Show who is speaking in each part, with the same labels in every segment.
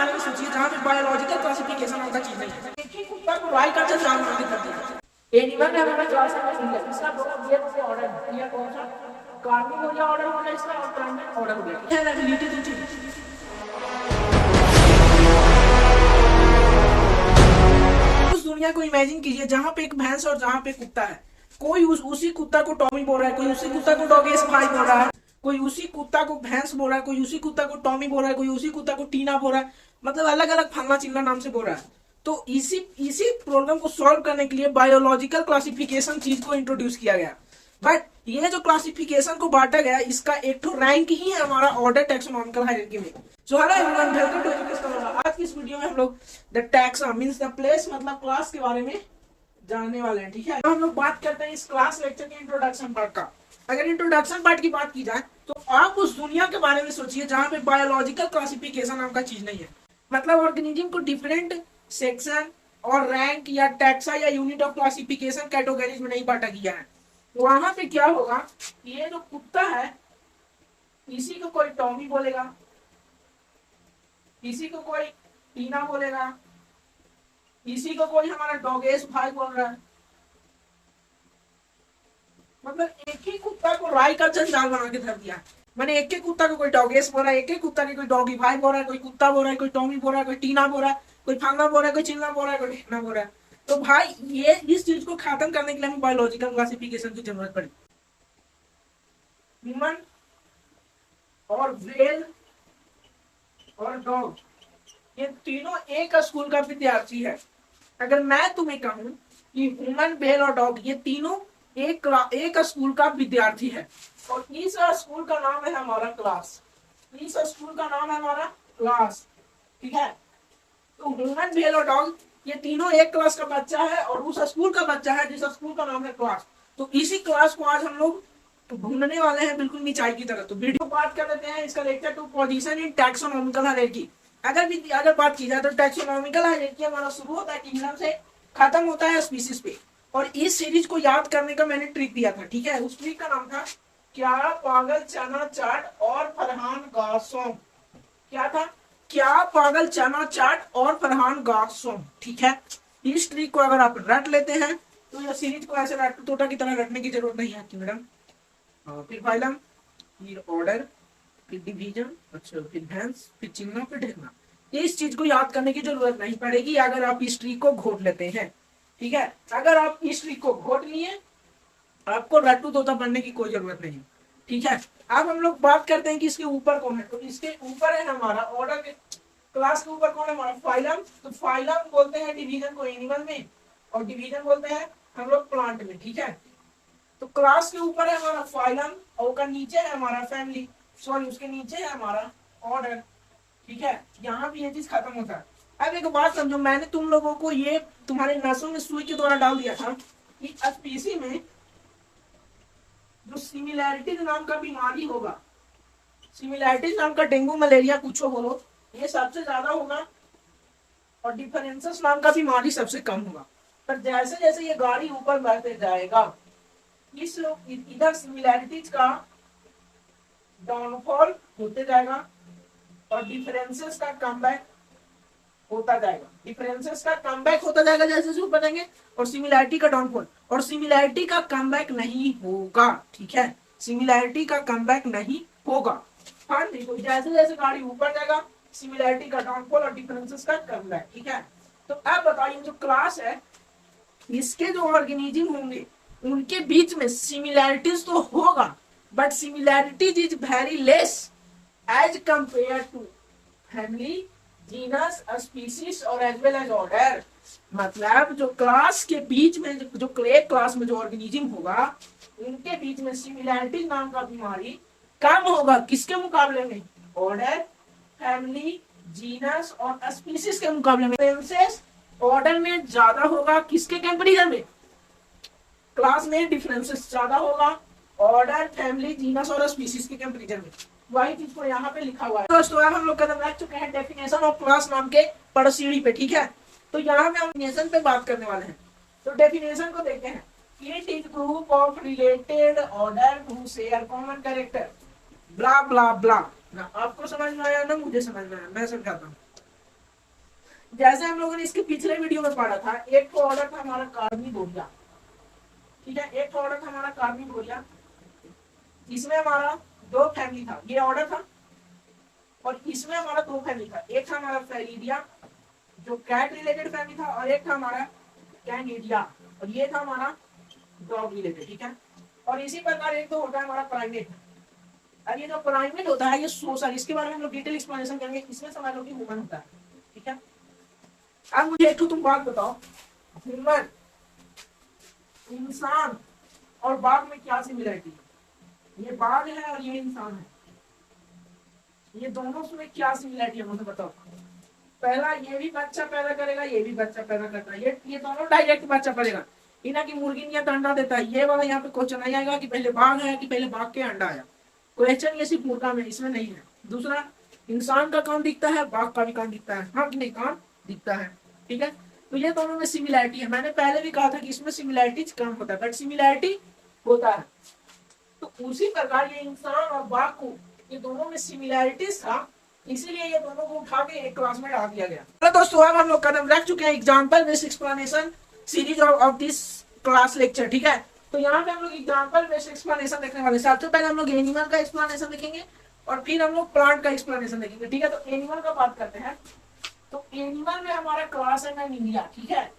Speaker 1: बारे में सोचिए जहाँ पे बायोलॉजिकल क्लासिफिकेशन नाम का चीज नहीं है। एक ही कुत्ता को राय का जान मारने करती है। एनिमल में हमारा क्लास है, इसका दो ये से ऑर्डर है, ये कौन सा कार्निवोरिया ऑर्डर होगा इसका और प्राइमेट ऑर्डर होगा। है ना रिलेटेड दो चीज। उस दुनिया को इमेजिन कीजिए जहाँ पे एक भैंस और जहाँ पे कुत्ता है। कोई उसी कुत्ता को टॉमी बोल रहा है, कोई उसी कुत्ता को डॉगेस भाई बोल रहा है, कोई उसी कुत्ता को भैंस बोल रहा है, कोई उसी कुत्ता को टॉमी बोल रहा है, कोई उसी कुत्ता को टीना बोल रहा है, मतलब अलग अलग फलना चिल्ला नाम से बोल रहा है। तो इसी प्रॉब्लम को सॉल्व करने के लिए बायोलॉजिकल क्लासिफिकेशन चीज को इंट्रोड्यूस किया गया। बट ये जो क्लासिफिकेशन को बांटा गया, इसका एक तो रैंक ही है हमारा ऑर्डर टैक्सोनॉमिकल हायरार्की में। So hello everyone, welcome to education. आज की इस वीडियो में हम लोग the taxa means the place मतलब क्लास के बारे में जानने वाले हैं। ठीक है, हम लोग बात करते हैं इस क्लास लेक्चर के इंट्रोडक्शन पार्ट का। अगर इंट्रोडक्शन पार्ट की बात की जाए तो आप उस दुनिया के बारे में सोचिए जहाँ पे बायोलॉजिकल क्लासिफिकेशन नाम का चीज नहीं है। मतलब ऑर्गेनिज्म को डिफरेंट सेक्शन और रैंक या टैक्सा या यूनिट ऑफ क्लासिफिकेशन कैटेगरीज में नहीं बांटा गया है। वहां पे क्या होगा, ये जो कुत्ता है इसी को कोई टॉमी बोलेगा, इसी को कोई टीना बोलेगा, इसी को कोई हमारा डॉगेस भाई बोल रहा है। मतलब एक ही कुत्ता को राय का जंजाल बना के धर दिया। मैंने एक ही कुत्ता को कोई डॉगेस बोल रहा है, एक ही कुत्ता के कोई डॉगी भाई बोल रहा है, कोई कुत्ता बोल रहा है, कोई टॉमी बोल रहा है, कोई टीना बोल रहा है, कोई फांगा बोल रहा है, कोई चिल्ला बोल रहा है, कोई ढेना बोल रहा है। तो भाई ये इस चीज को खत्म करने के लिए हमें बायोलॉजिकल क्लासिफिकेशन की जरूरत पड़ी। ह्यूमन और व्हेल और डॉग ये तीनों एक स्कूल का विद्यार्थी है। अगर मैं तुम्हें कहूं कि ह्यूमन व्हेल और डॉग ये तीनों एक स्कूल का विद्यार्थी है और इस स्कूल का नाम है हमारा क्लास। इस स्कूल का नाम है हमारा क्लास। ठीक है, तो ह्यूमन व्हेल और डॉग ये तीनों एक क्लास का बच्चा है और उस स्कूल का बच्चा है जिस स्कूल का नाम है क्लास। तो इसी क्लास को आज हम लोग ढूंढने वाले हैं बिल्कुल निचाई की तरह। तो वीडियो बात कर लेते हैं इसका lecture to position in taxonomical hierarchy. अगर बात की जाए तो टैक्सोनॉमिकल हायरार्की हमारा शुरू होता है किंगडम से, खत्म होता है स्पीसीज पे। और इस सीरीज को याद करने का मैंने ट्रिक दिया था। ठीक है, उस ट्रिक का नाम था क्या पागल चना चाट और फरहान गासों। क्या था? क्या पागल चना चाट और फरहान गासों। ठीक है, इस ट्रिक को अगर आप रट लेते हैं तो यह सीरीज को ऐसे तोता की तरह रटने की जरूरत नहीं है मैडम। फिर फाइलम, फिर ऑर्डर, फिर डिवीजन, अच्छा फिर भैंस, फिर चिन्ह, फिर ढेकना। इस चीज को याद करने की जरूरत नहीं पड़ेगी अगर आप इस ट्रिक को घोट लेते हैं। ठीक है, अगर आप इस ट्रिक को घोट लिए आपको रट्टू तोता बनने की कोई जरूरत नहीं। ठीक है, अब हम लोग बात करते हैं कि इसके ऊपर कौन है। तो इसके ऊपर है हमारा ऑर्डर के क्लास के ऊपर कौन है हमारा फाइलम। तो फाइलम बोलते हैं डिवीजन को एनिमल में और डिवीजन बोलते हैं हम लोग प्लांट में। ठीक है, तो क्लास के ऊपर है हमारा फाइलम और उसका नीचे है हमारा फैमिली, सॉरी उसके नीचे है हमारा ऑर्डर। ठीक है, यहाँ भी ये चीज खत्म होता है। अब एक बात समझो, मैंने तुम लोगों को ये तुम्हारे नसों में सुई के द्वारा डाल दिया था कि स्पीसी में जो सिमिलैरिटीज नाम का बीमारी होगा, सिमिलैरिटीज नाम का डेंगू मलेरिया कुछ हो, ये सबसे ज्यादा होगा और डिफरेंसेस नाम का बीमारी सबसे कम होगा। पर जैसे जैसे ये गाड़ी ऊपर बढ़ते जाएगा इस इधर सिमिलैरिटीज का डाउनफॉल होते जाएगा और डिफरेंसेस का कमबैक होता जाएगा। डिफरेंसेस का कमबैक होता जाएगा जैसे जैसे ऊपर जाएंगे और सिमिलैरिटी का डाउनफॉल। और सिमिलैरिटी का कमबैक नहीं होगा। ठीक है, सिमिलैरिटी का कमबैक नहीं होगा। हाँ देखो, जैसे जैसे गाड़ी ऊपर जाएगा सिमिलैरिटी का डाउनफॉल और डिफरेंसेस का कमबैक। ठीक है, तो अब बताइए जो क्लास है इसके जो ऑर्गेनिज्म होंगे उनके बीच में सिमिलैरिटीज तो होगा but similarities is very less as compare to family, genus, species और एज वेल एज ऑर्डर। मतलब जो क्लास के बीच में जो क्लास में जो ऑर्गेनिज्म होगा उनके बीच में सिमिलैरिटीज नाम का बीमारी कम होगा। किसके मुकाबले में? ऑर्डर, फैमिली, जीनस और स्पीसीज के मुकाबले में। ऑर्डर में ज्यादा होगा, किसके कंपैरिजन में? क्लास में डिफरेंसेस ज्यादा होगा ऑर्डर, फैमिली, जीनस और स्पीसीज के कंपैरिजन में। वही चीज को यहाँ पे लिखा हुआ है। दोस्तों अब हम लोग कदम रख चुके हैं डेफिनेशन ऑफ क्लास नाम के पड़सीढ़ी पे। ठीक है, तो यहाँ पे हम डेफिनेशन पे बात करने वाले हैं। तो डेफिनेशन को देखते हैं। It is group of related order who share common character blah blah blah. आपको समझ में आया ना? मुझे समझ में आया, मैं समझाता हूँ। जैसे हम लोगों ने इसके पिछले वीडियो में पढ़ा था, एक तो ऑर्डर था हमारा कार्निवोरिया, ठीक है, एक तो ऑर्डर था हमारा कार्निवोरिया, इसमें हमारा दो फैमिली था, ये ऑर्डर था, और इसमें हमारा दो फैमिली था, एक था हमारा फेलिडिया जो कैट रिलेटेड फैमिली था, और एक था हमारा कैनिडिया, और ये था हमारा डॉग रिलेटेड, ठीक है। और इसी प्रकार एक तो होता है हमारा प्राइमेट। अब ये जो प्राइमेट होता है ये सोशल, इसके बारे में हम लोग डिटेल एक्सप्लेनेशन करेंगे, इसमें समझ लो कि ह्यूमन होता है, ठीक है। अब मुझे एक तो तुम बात बताओ, ह्यूमन, इंसान और बाघ में क्या सिमिलरिटी है? ये बाघ है और ये इंसान है, ये दोनों में क्या सिमिलरिटी है मुझे बताओ। पहला, ये भी बच्चा पैदा करेगा, ये भी बच्चा पैदा करता है, ये दोनों डायरेक्ट बच्चा पड़ेगा, इना की मुर्गी नहीं तो अंडा देता है, ये वाला यहाँ पे क्वेश्चन नहीं आएगा कि पहले बाघ है कि पहले बाघ के अंडा आया, क्वेश्चन ये सिर्फ मुर्गा में, इसमें नहीं है। दूसरा, इंसान का कान दिखता है, बाघ का भी कान दिखता है, हाँ नहीं कान दिखता है, ठीक है। तो ये दोनों में सिमिलैरिटी है, मैंने पहले भी कहा था कि इसमें सिमिलैरिटीज कम होता है बट सिमिलैरिटी होता है। तो उसी प्रकार ये इंसान और बाघ को, ये दोनों में सिमिलैरिटीज था, इसीलिए ये दोनों को उठा के एक क्लास में डाल दिया गया। तो दोस्तों अब हम लोग कदम रख चुके हैं example based explanation series of this class lecture, ठीक है। तो यहाँ पे हम लोग एग्जाम्पल बेस्ड एक्सप्लेनेशन देखने वाले, सबसे पहले हम लोग एनिमल का एक्सप्लेनेशन देखेंगे और फिर हम लोग प्लांट का एक्सप्लेनेशन देखेंगे, ठीक है। तो एनिमल का बात करते हैं। तो एनिमल में हमारा क्लास है मैमीलिया, ठीक है।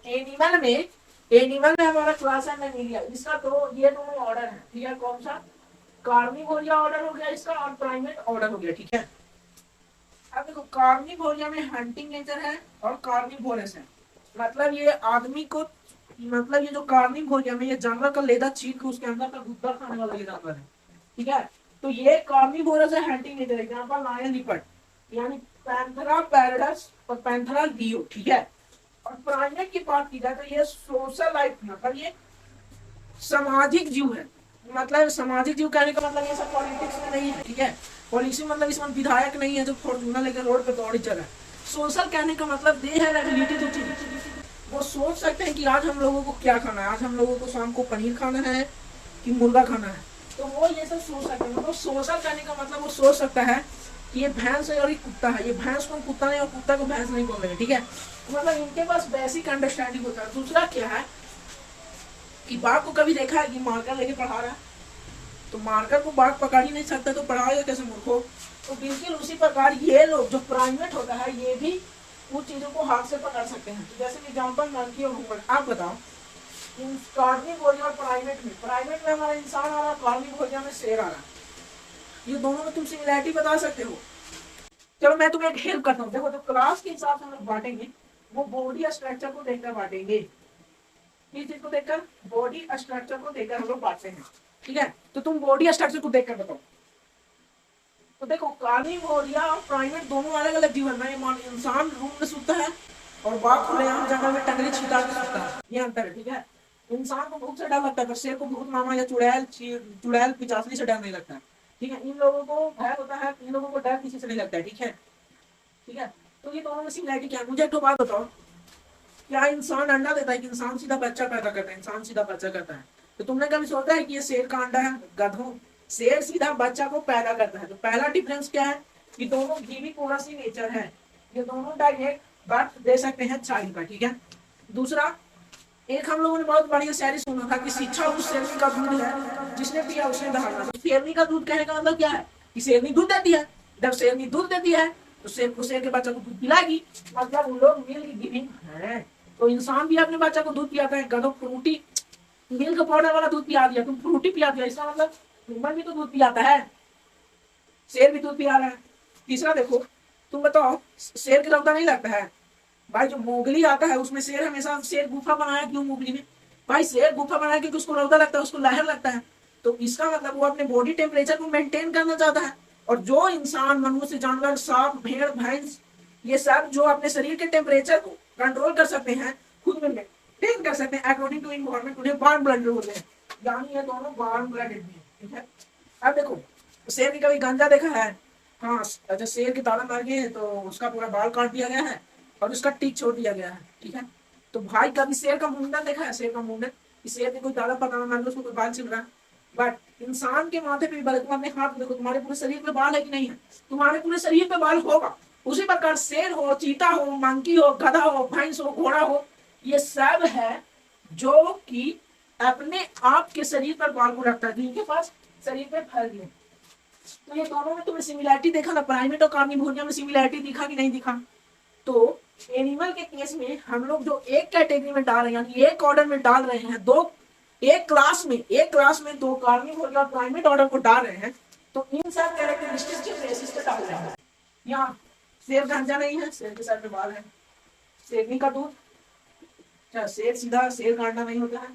Speaker 1: एनिमल में हमारा क्लास है मैमीलिया, इसका तो ये दोनों ऑर्डर है, ठीक है। कौन सा? कार्निवोरिया ऑर्डर हो गया इसका और प्राइमेट ऑर्डर हो गया, ठीक है। अब देखो कार्निवोरिया में हंटिंग नेचर है और कार्निवोरस है, मतलब ये आदमी को, मतलब ये जो कार्निवोरिया में ये जानवर का लेदा चीर के उसके अंदर का गुद्दा खाने वाला ये जानवर है, ठीक है। तो ये कार्निवोरस है, hunting nature, example lion leopard, यानी पैंथेरा पैरडस और पैंथेरा लियो, ठीक है। और प्राइमेट की बात की जाए तो ये सोशल लाइफ, मतलब ये सामाजिक जीव है, मतलब सामाजिक जीव कहने का मतलब ये सब पॉलिटिक्स में नहीं है, ठीक है। पॉलिसी मतलब इसमें विधायक नहीं है जो फॉर्चूनर लेकर रोड पे दौड़ी चला है। सोशल कहने का मतलब दे है एबिलिटी टू थिंक, वो सोच सकते हैं कि आज हम लोगों को क्या खाना है, आज हम लोगों को शाम को पनीर खाना है कि मुर्गा खाना है, तो वो ये सब सोच सकते हैं। मतलब सोशल कहने का मतलब वो सोच सकता है कि ये भैंस है और ये कुत्ता है, ये भैंस को कुत्ता नहीं और कुत्ता को भैंस नहीं बोलेंगे, ठीक है। मतलब इनके पास बेसिक अंडरस्टैंडिंग होता है। दूसरा क्या है कि बाघ को कभी देखा है कि मार्कर लेके पढ़ा रहा है, तो मार्कर को बाघ पकड़ ही नहीं सकता तो पढ़ाएगा कैसे मूर्खों। तो बिल्कुल उसी प्रकार ये लोग जो प्राइमेट होता है ये भी उन चीजों को हाथ से पकड़ सकते हैं। तो जैसे एग्जांपल मंकी और ह्यूमन, आप बताओ कार्निवोरिया और प्राइमेट में हमारा इंसान आ रहा, कार्निवोरिया में शेर आ रहा, ये दोनों में तुम सिमिलैरिटी बता सकते हो। चलो मैं तुम्हें एक हेल्प करता हूँ, देखो तो क्लास के हिसाब से हम लोग बांटेंगे, वो बॉडी स्ट्रक्चर को देखकर बांटेंगे, किस चीज को देखकर? बॉडी स्ट्रक्चर को देखकर हम लोग बांटते हैं, ठीक है। तो तुम बॉडी स्ट्रक्चर को देखकर बताओ। तो देखो कार्निवोरिया और प्राइमेट दोनों अलग अलग जीवन है, इंसान रूम में सोता है और बाघ खुलेआम जंगल में टंगरी छिटा के सोता है, ये अंतर है, ठीक है। इंसान को भूख से डर लगता है पर शेर को भूत मामा या चुड़ैल पिचासनी से डर नहीं लगता है, ठीक है। इन लोगों को भय होता है, इन लोगों को डर किसी से नहीं लगता है, ठीक है, ठीक है। तो ये दोनों में सिमिलरिटी क्या है? मुझे एक बात बताओ, क्या इंसान अंडा देता है कि इंसान सीधा बच्चा पैदा करता है? इंसान सीधा बच्चा करता है। तो तुमने कभी सोचा है कि ये शेर का अंडा है? गधों, शेर सीधा बच्चा को पैदा करता है। तो पहला डिफरेंस क्या है कि दोनों घीवी कोरासी नेचर है, ये दोनों डायरेक्ट बर्थ दे सकते हैं चाइल्ड का, ठीक है। दूसरा, एक हम लोगों ने बहुत बढ़िया शायरी सुना था कि शिक्षा उस शेरनी का दूध है जिसने पिया उसने दहाड़ना। तो शेरनी का दूध कहने का मतलब क्या है कि शेरनी दूध देती है, जब शेरनी दूध देती है तो शेर को शेर के बच्चा को दूध पिलाएगी, मतलब उन लोग मिल्क गिविंग है। तो इंसान भी अपने बच्चा को दूध पिलाता है, गधों फ्रूटी मिल्क पाउडर वाला दूध पिला दिया, तुम फ्रूटी पिला दिया, इसका मतलब ह्यूमन भी तो दूध पिलाता है, शेर भी दूध पिला रहा है। तीसरा देखो, तुम बताओ शेर के रौदा नहीं लगता है भाई? जो मोगली आता है उसमें शेर हमेशा, शेर गुफा बनाया क्यों मोगली में? भाई शेर गुफा बनाया क्योंकि उसको रौदा लगता है, उसको लहर लगता है। तो इसका मतलब वो अपने बॉडी टेम्परेचर को मेंटेन करना चाहता है। और जो इंसान, मनुष्य, जानवर, सांप, भेड़, भैंस, ये सब जो अपने शरीर के टेम्परेचर को कंट्रोल कर सकते हैं, खुद में मेंटेन कर सकते हैं अकॉर्डिंग टू इन्वायरमेंट, उन्हें वार्म ब्लडेड बोलते हैं, यानी ये दोनों वार्म ब्लडेड भी है, ठीक है। अब देखो शेर की कभी गांजा देखा है? हाँ, अच्छा शेर की ताड़ा मार गई है तो उसका पूरा बाल काट दिया गया है और उसका टीक छोड़ दिया गया है, ठीक है। तो भाई कभी शेर का मुंडन देखा है? शेर का मुंडन, शेर की कोई दादा पकाना मान लो उसको कोई बाल छिल रहा है, बट इंसान के माथे पे भी बाल, तुम अपने हाथ देखो, तुम्हारे पूरे शरीर पे बाल है कि नहीं है? तुम्हारे पूरे शरीर पे बाल होगा, उसी प्रकार शेर हो, चीता हो, मंकी हो, गधा हो, भैंस हो, घोड़ा हो, ये सब है जो कि अपने आप के शरीर पर बाल को रखता है, जिनके पास शरीर पे फर नहीं। तो ये दोनों में तुम्हें सिमिलैरिटी देखा ना, प्राइमेट और कार्निवोरिया में सिमिलैरिटी दिखा कि नहीं दिखा। तो एनिमल के केस में हम लोग जो एक कैटेगरी में डाल रहे हैं, यानी एक ऑर्डर में डाल रहे हैं, दो एक क्लास में दो कार्निवोर और प्राइमेट ऑर्डर को डाल रहे हैं, तो इन सब कैरेक्टरिस्टिक्स के बेसिस पे डाल रहे हैं। यहाँ शेर गांजा नहीं है, शेर के सर पे बाल है। शेरनी का दूध, अच्छा शेर सीधा शेर कांडा नहीं होता है।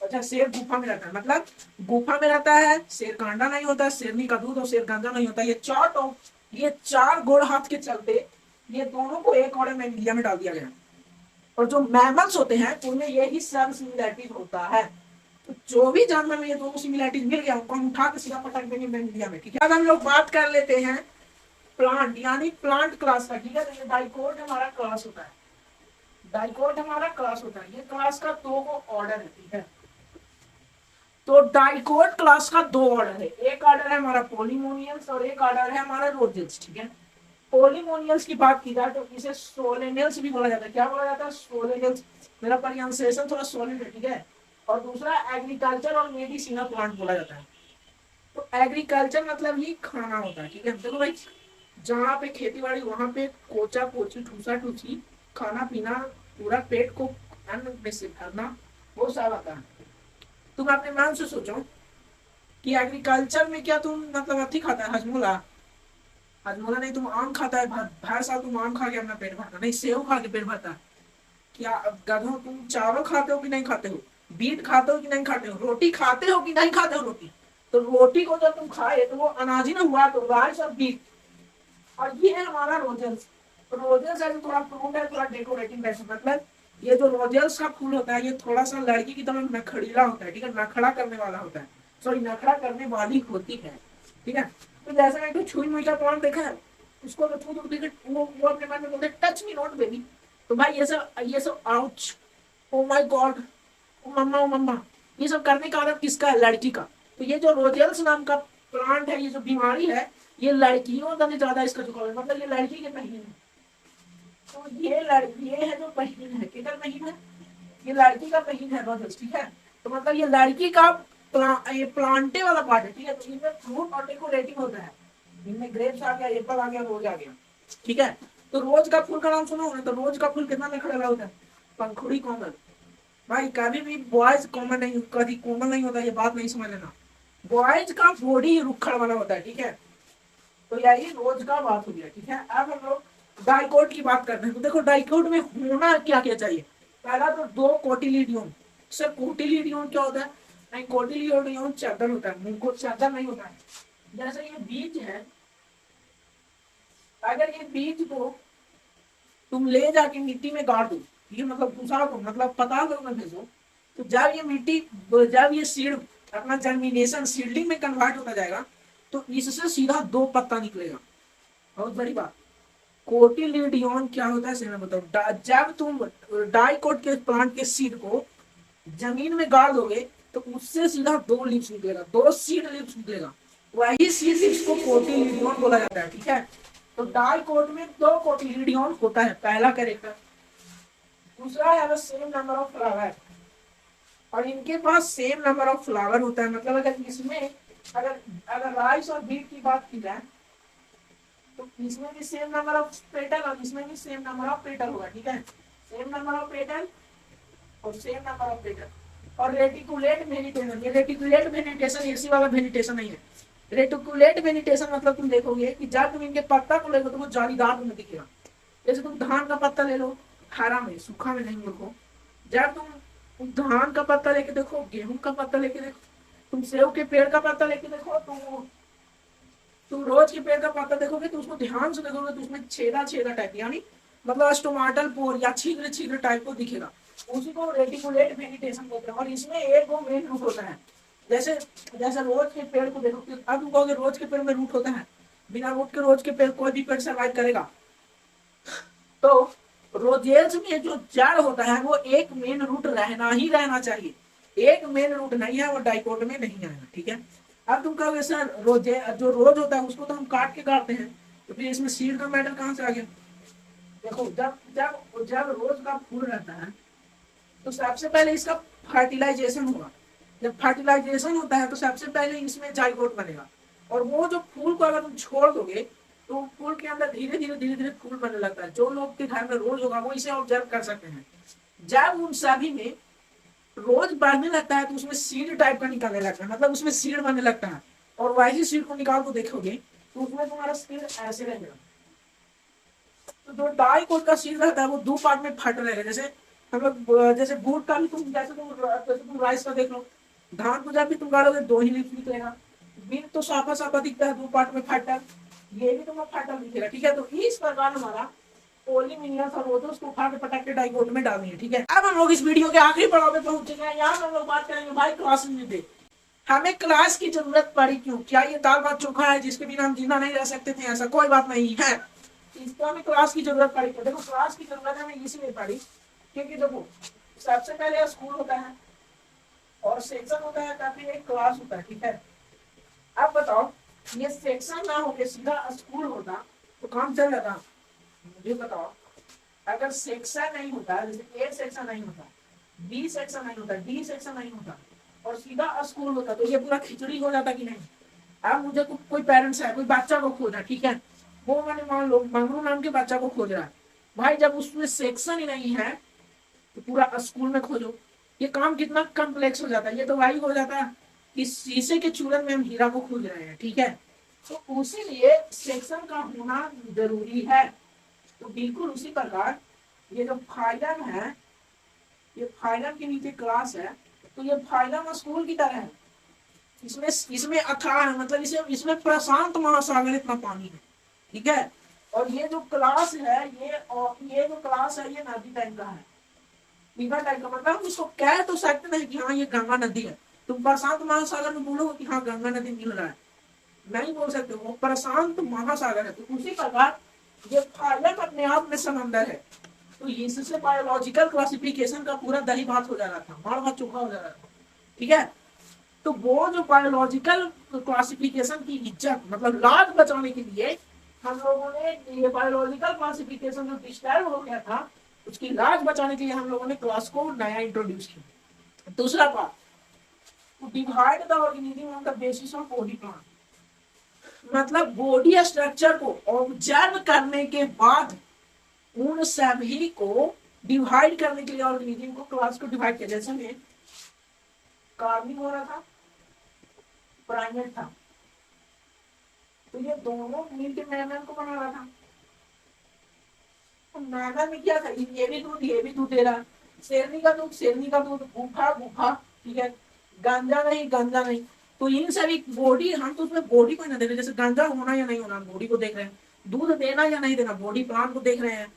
Speaker 1: अच्छा शेर गुफा में रहता है, मतलब गुफा में रहता है, शेर कांडा नहीं होता, शेरनी का दूध और शेर गांजा नहीं होता। ये चार गोड़ हाथ के चलते ये दोनों को एक ऑर्डर में इंडिया में डाल दिया गया। और जो मैमल्स होते हैं उनमें यही सब सिमिलैरिटीज होता है। तो जो भी जानवर में ये दोनों सिमिलैरिटीज मिल गया उनको हम उठा के सीधा पटक देंगे इंडिया में। ठीक है, अब हम लोग बात कर लेते हैं प्लांट, यानी प्लांट क्लास का। ठीक है, तो ये डाइकोट हमारा क्लास होता है, डाइकोट हमारा क्लास होता है। ये क्लास का दो ऑर्डर है। ठीक है, तो डाइकोट क्लास का दो ऑर्डर है, एक ऑर्डर है हमारा पोलिमोनियल्स और एक ऑर्डर है हमारा रोजेल्स। ठीक है, पोलिमोनियल्स की बात की जाए तो इसे सोलेनियल्स भी बोला जाता है। क्या बोला जाता है? सोलेनियल्स। मेरा प्रोनाउंसिएशन थोड़ा सोलिड है। ठीक है, और दूसरा एग्रीकल्चर और मेडिसिनल प्लांट बोला जाता है। तो एग्रीकल्चर मतलब ही खाना होता है। ठीक है, देखो भाई, जहाँ पे खेती बाड़ी वहां पे कोचा कोची ठूसा ठूसी खाना पीना, पूरा पेट को अन्न में से भरना, वो सब आता है। तुम अपने मन से सोचो कि एग्रीकल्चर में क्या तुम मतलब अथी खाता है, हजमोला? हजमोला नहीं, तुम आम खाता है, हर साल तुम आम खा के अपना पेट भरता नहीं, सेव खा के पेट भरता है। क्या गधों, तुम चावल खाते हो कि नहीं खाते हो? बीट खाते हो कि नहीं खाते हो? रोटी खाते हो कि नहीं खाते हो? रोटी, तो रोटी को जब तुम खाए तो वो अनाज ही ना हुआ, तो राइस और बीट। और ये है हमारा रोजेल्स। रोजेल्स है थोड़ा फ्रूट है, थोड़ा डेकोरेटिंग टाइप, मतलब ये जो रोजेल्स का फूल होता है ये थोड़ा सा लड़की की तरह नखड़ीला होता है। ठीक है, नखड़ा करने वाला होता है, सॉरी नखड़ा करने वाली होती है। ठीक है, तो जैसे मैं छुई मुई का प्लांट देखा है, उसको तो छू देखे, वो अपने मन में बोलते टच मी नॉट बेबी। तो भाई ये सब आउच, ओ माय गॉड, ओ मम्मा, ये सब करने का आदत किसका है? लड़की का। तो ये जो रोजेल्स नाम का प्लांट है, ये जो बीमारी है, ये लड़कियों का ज्यादा इसका झुकाव है, मतलब ये लड़की के बहन है। तो ये है जो बहन है, किधर बहन है? ये लड़की का बहन है रोजेल्स। ठीक है, तो मतलब ये लड़की का ये प्लांटे वाला पार्ट है। ठीक है, तो इनमें फ्रूट और डेकोरेटिव होता है, इनमें ग्रेप्स आ गया, एप्पल आ गया, रोज आ गया। ठीक है, तो रोज का फूल का नाम सुनो ना, तो रोज का फूल कितना निखड़ा होता है? पंखुड़ी कोमल। भाई कभी भी बॉयज कॉमन नहीं, कभी कोमल नहीं होता, ये बात नहीं समझ लेना। बॉयज का बॉडी रुखड़ वाला होता है। ठीक है, तो यही रोज का बात हो गया। ठीक है, अब हम लोग डाइकोट की बात करते हैं। तो देखो डाइकोट में होना क्या क्या चाहिए। पहला तो दो कोटिलीडियम। सर कोटिलीडियम क्या होता है? नहीं, कोटिलीडियम चादर होता है, मुंह को चादर नहीं होता है। जैसे ये बीज है, अगर ये बीज को तुम ले जाके मिट्टी में गाड़ दो, ये मतलब दूसरा को मतलब पता दो में भेजो, तो जब ये सीड अपना जर्मिनेशन सीडलिंग में कन्वर्ट होता जाएगा, तो इससे सीधा दो पत्ता निकलेगा। बहुत बड़ी बात। कोटिलीडियम क्या होता है से मैं बताऊं। जब तुम डाइकोट के प्लांट के सीड को जमीन में गाड़ दोगे तो उससे सीधा दो लीव्स निकलेगा, दो सीड लीव्स निकलेगा, वही सीड लीव्स को कोटिलीडियम बोला जाता है। ठीक है, तो डाइकोट में दो कोटिलीडियम होता है, पहला कैरेक्टर। दूसरा है सेम नंबर ऑफ फ्लावर, और इनके पास सेम नंबर ऑफ फ्लावर होता है। मतलब अगर इसमें अगर राइस और बीट की बात की जाए तो इसमें भी सेम नंबर ऑफ पेटल और इसमें भी सेम नंबर ऑफ पेटल होगा। ठीक है, सेम नंबर ऑफ पेटल और सेम नंबर ऑफ पेटल। और रेटिकुलेट वेजिटेशन, ये रेटिकुलेट वेजिटेशन एसी वाला वेजिटेशन नहीं है। रेटिकुलेट वेजिटेशन मतलब तुम देखोगे कि जब तुम इनके पत्ता को लेगो तो वो जालीदार तुम्हें दिखेगा। जैसे तुम धान का पत्ता ले लो, हरा में, सूखा में नहीं देखो। जब तुम धान का पत्ता लेके देखो, गेहूं का पत्ता लेके देखो, तुम सेव के पेड़ का पत्ता लेके देखो, तुम रोज के पेड़ का पत्ता देखोगे तो उसको ध्यान से देखोगे तो उसमें छेदा छेदा टाइप, यानी मतलब स्टोमाटल पोर या छिद्र छिद्र टाइप को दिखेगा। उसी को रेटिकुलेट वेजिटेशन बोलते हैं। और इसमें एक वो मेन रूट होता है। जैसे जैसे रोज के पेड़ को देखो, अब तुम कहोगे रोज के पेड़ में रूट होता है, बिना रूट के रोज के पेड़ कोई भी पेड़ सर्वाइव करेगा। तो रोजेल्स में जो जड़ होता है वो एक मेन रूट रहना ही रहना चाहिए, एक मेन रूट नहीं है वो डाइकोट में नहीं आएगा। ठीक है, अब तुम कहोगे सर जो रोज होता है उसको तो हम काट के गाड़ते हैं, तो फिर इसमें सीड का मैटर कहाँ से आ गया? देखो जब जब जब रोज का फूल रहता है तो सबसे पहले इसका फर्टिलाइजेशन होगा। जब फर्टिलाइजेशन होता है तो सबसे पहले इसमें जाइगोट बनेगा, और वो जो फूल को अगर तुम छोड़ दोगे तो फूल के अंदर धीरे धीरे फूल बनने लगता है। जो लोग के घर में रोज होगा वो इसे ऑब्जर्व कर सकते हैं। जब उन सभी में रोज बढ़ने लगता है तो उसमें सीड टाइप का निकलने लगता है, मतलब उसमें सीड बनने लगता है। और वैसे सीड को निकाल को देखोगे तो उसमें तुम्हारा सीड ऐसे रहेगा। तो जो डाइकोट का सीड रहता है वो दो पार्ट में फट रहेगा। जैसे हम लोग जैसे बूट का भी तुम जैसे तुम राइस का देख लो, धान को जब भी तुम गाड़ोगे दो ही लीफ निकलेगा। बीन तो साफा साफा दिखता है दो पार्ट में फटल, ये भी तुम्हें फटल दिखेगा। ठीक है, तो इस प्रकार हमारा पोलिमिनियस और रोजोस को उठा के पटक के डाइकोट में डाल दिए। ठीक है, अब हम लोग इस वीडियो के आखिरी पड़ाव पे पहुंच चुके हैं। यहाँ हम लोग बात करेंगे भाई क्लास में दे हमें क्लास की जरूरत पड़ी क्यों? क्या ये दाल भात चोखा है जिसके बिना हम जिंदा नहीं रह सकते थे? ऐसा कोई बात नहीं है, इसको हमें क्लास की जरूरत पड़ी। तो देखो क्लास की जरूरत हमें इसलिए पड़ी क्योंकि देखो सबसे पहले स्कूल होता है और सेक्शन होता है, ताकि एक क्लास होता है। ठीक है, अब बताओ ये सेक्शन ना होके सीधा स्कूल होता तो काम चल जाता? मुझे बताओ, अगर सेक्शन नहीं होता, जैसे ए सेक्शन नहीं होता, बी सेक्शन नहीं होता, डी सेक्शन नहीं होता और सीधा स्कूल होता तो ये पूरा खिचड़ी हो जाता कि नहीं? अब मुझे कोई पेरेंट्स है, कोई बच्चा को खोजा, ठीक है, वो मैंने मान लो मंगरू नाम के बच्चा को खोज रहा है। भाई जब उसमें सेक्शन ही नहीं है तो पूरा स्कूल में खोजो, ये काम कितना कॉम्प्लेक्स हो जाता है। ये तो वही हो जाता है कि शीशे के चूरन में हम हीरा को खोज रहे हैं। ठीक है, तो उसी लिए सेक्शन का होना जरूरी है। तो बिल्कुल उसी प्रकार ये जो फाइलम है, ये फाइलम के नीचे क्लास है, तो ये फाइलम स्कूल की तरह है। इसमें इसमें अथाह है, मतलब इसमें प्रशांत महासागर इतना पानी है। ठीक है, और ये जो क्लास है ये जो क्लास है ये नदी टाइप का है, रिवर टाइप का। मतलब इसको कह तो सकते नहीं कि हाँ ये गंगा नदी है। तुम प्रशांत महासागर में बोलोगे कि हाँ गंगा नदी मिल रहा है, नहीं बोल सकते, वो प्रशांत महासागर है। तो उसी प्रकार ये फाइलम अपने आप में समंदर है। तो इससे बायोलॉजिकल क्लासिफिकेशन का पूरा दही भात हो जा रहा था, मार भात चोखा हो जा रहा था। ठीक है, तो वो जो बायोलॉजिकल क्लासिफिकेशन की इज्जत मतलब लाज बचाने के लिए हम लोगों ने ये बायोलॉजिकल क्लासिफिकेशन जो डिस्टर्ब हो गया था उसकी लाज बचाने के लिए हम लोगों ने क्लास को नया इंट्रोड्यूस किया। दूसरा part, divide the organism on the basis of body plan, मतलब बॉडी स्ट्रक्चर को ऑब्जर्व करने के बाद उन सभी को डिवाइड करने के लिए ऑर्गेनिज्म को क्लास को डिवाइड किया। जैसे में कार्बनिक हो रहा था, प्राइमेट था, तो ये दोनों मिलकर मैमल को बना रहा था। तो मैमल में क्या था, ये भी दूध दे रहा, शेरनी का दूध, गुफा गुफा, ठीक है, गांजा नहीं। तो इन सभी बॉडी, हम तो उसमें बॉडी को ना देख रहे, जैसे गांजा होना या नहीं होना बॉडी को देख रहे हैं, दूध देना या नहीं देना बॉडी प्लान को देख रहे हैं,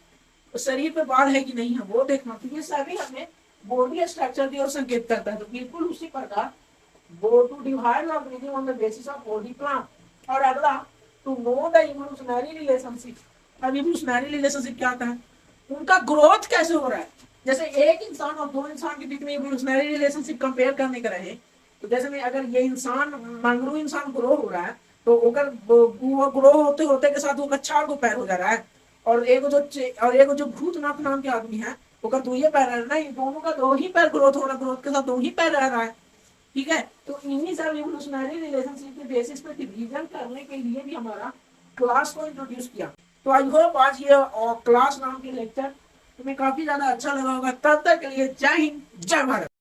Speaker 1: तो शरीर पे बाल है कि नहीं है वो देखना। तो ये सभी हमें बॉडी स्ट्रक्चर की ओर संकेत करता है। तो बिल्कुल उसी प्रकार to divide organism on the basis of body plan. और अगला, to know the evolutionary relationship. अब इवोल्यूशनरी रिलेशनशिप क्या होता है, उनका ग्रोथ कैसे हो रहा है। जैसे एक इंसान और दो इंसान के बीच में इवोल्यूशनरी रिलेशनशिप कंपेयर करने का रहे, तो जैसे में अगर ये इंसान मंगरू इंसान ग्रो हो रहा है तो अगर वो ग्रो होते होते के साथ वो कच्छा को पैर हो जा रहा है, और एक जो भूतनाथ नाम के आदमी है वो दो ही पैर रह रहा है, दोनों का दो ही पैर ग्रोथ हो रहा है, ग्रोथ के साथ दो ही पैर रह रहा है। ठीक है, तो इन्हीं सब इवोल्यूशनरी रिलेशनशिप के बेसिस पे डिवीजन करने के लिए भी हमारा क्लास को इंट्रोड्यूस किया। तो आई होप आज ये क्लास नाम के लेक्चर तुम्हें काफी ज्यादा अच्छा लगा होगा। तब तक के लिए जय हिंद जय भारत।